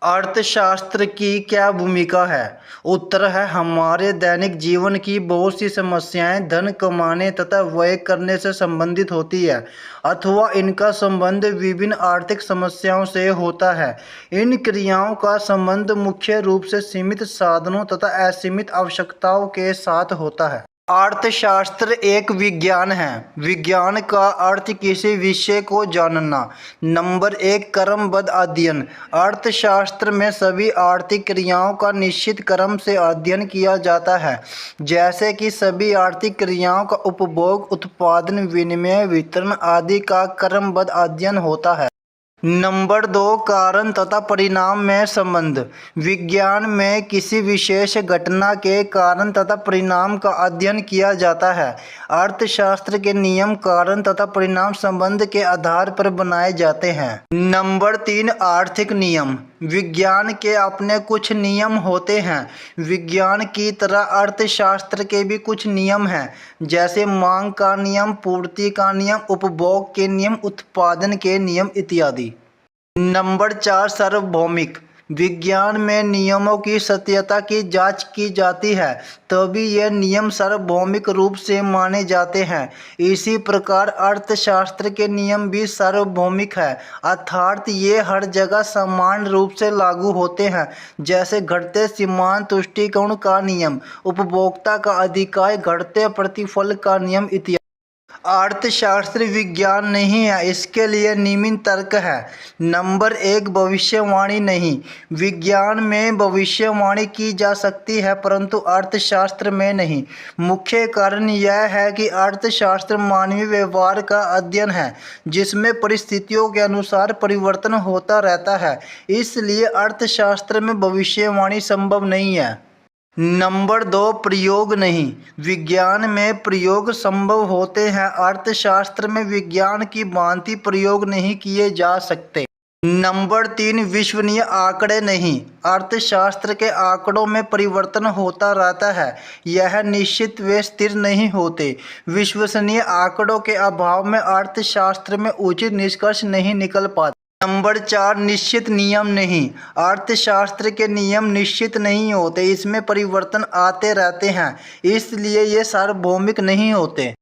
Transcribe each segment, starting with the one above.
अर्थशास्त्र की क्या भूमिका है? उत्तर है, हमारे दैनिक जीवन की बहुत सी समस्याएं धन कमाने तथा व्यय करने से संबंधित होती है अथवा इनका संबंध विभिन्न आर्थिक समस्याओं से होता है। इन क्रियाओं का संबंध मुख्य रूप से सीमित साधनों तथा असीमित आवश्यकताओं के साथ होता है। अर्थशास्त्र एक विज्ञान है। विज्ञान का अर्थ किसी विषय को जानना। नंबर एक, क्रमबद्ध अध्ययन। अर्थशास्त्र में सभी आर्थिक क्रियाओं का निश्चित क्रम से अध्ययन किया जाता है, जैसे कि सभी आर्थिक क्रियाओं का उपभोग, उत्पादन, विनिमय, वितरण आदि का क्रमबद्ध अध्ययन होता है। नंबर दो, कारण तथा परिणाम में संबंध। विज्ञान में किसी विशेष घटना के कारण तथा परिणाम का अध्ययन किया जाता है। अर्थशास्त्र के नियम कारण तथा परिणाम संबंध के आधार पर बनाए जाते हैं। नंबर तीन, आर्थिक नियम। विज्ञान के अपने कुछ नियम होते हैं। विज्ञान की तरह अर्थशास्त्र के भी कुछ नियम हैं, जैसे मांग का नियम, पूर्ति का नियम, उपभोग के नियम, उत्पादन के नियम इत्यादि। नंबर चार, सार्वभौमिक। विज्ञान में नियमों की सत्यता की जांच की जाती है, तभी ये नियम सार्वभौमिक रूप से माने जाते हैं। इसी प्रकार अर्थशास्त्र के नियम भी सार्वभौमिक है, अर्थात ये हर जगह समान रूप से लागू होते हैं, जैसे घटते सीमांत तुष्टीकरण का नियम, उपभोक्ता का अधिकार, घटते प्रतिफल का नियम इत्यादि। अर्थशास्त्र विज्ञान नहीं है, इसके लिए निम्न तर्क है। नंबर एक, भविष्यवाणी नहीं। विज्ञान में भविष्यवाणी की जा सकती है, परंतु अर्थशास्त्र में नहीं। मुख्य कारण यह है कि अर्थशास्त्र मानवीय व्यवहार का अध्ययन है, जिसमें परिस्थितियों के अनुसार परिवर्तन होता रहता है, इसलिए अर्थशास्त्र में भविष्यवाणी संभव नहीं है। नंबर दो, प्रयोग नहीं। विज्ञान में प्रयोग संभव होते हैं, अर्थशास्त्र में विज्ञान की भांति प्रयोग नहीं किए जा सकते। नंबर तीन, विश्वसनीय आंकड़े नहीं। अर्थशास्त्र के आंकड़ों में परिवर्तन होता रहता है, यह निश्चित व स्थिर नहीं होते। विश्वसनीय आंकड़ों के अभाव में अर्थशास्त्र में उचित निष्कर्ष नहीं निकल पाते। नंबर चार, निश्चित नियम नहीं। अर्थशास्त्र के नियम निश्चित नहीं होते, इसमें परिवर्तन आते रहते हैं, इसलिए ये सार्वभौमिक नहीं होते।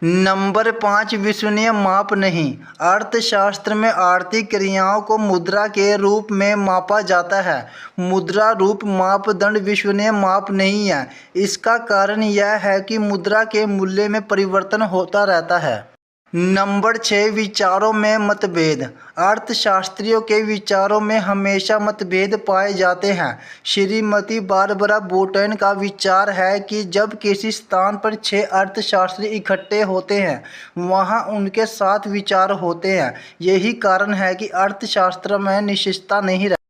नंबर पाँच, विश्वसनीय माप नहीं। अर्थशास्त्र में आर्थिक क्रियाओं को मुद्रा के रूप में मापा जाता है। मुद्रा रूप मापदंड विश्वसनीय माप नहीं है। इसका कारण यह है कि मुद्रा के मूल्य में परिवर्तन होता रहता है। नंबर छः, विचारों में मतभेद। अर्थशास्त्रियों के विचारों में हमेशा मतभेद पाए जाते हैं। श्रीमती बारबरा बोटेन का विचार है कि जब किसी स्थान पर 6 अर्थशास्त्री इकट्ठे होते हैं, वहां उनके 7 विचार होते हैं। यही कारण है कि अर्थशास्त्र में निश्चितता नहीं रहती।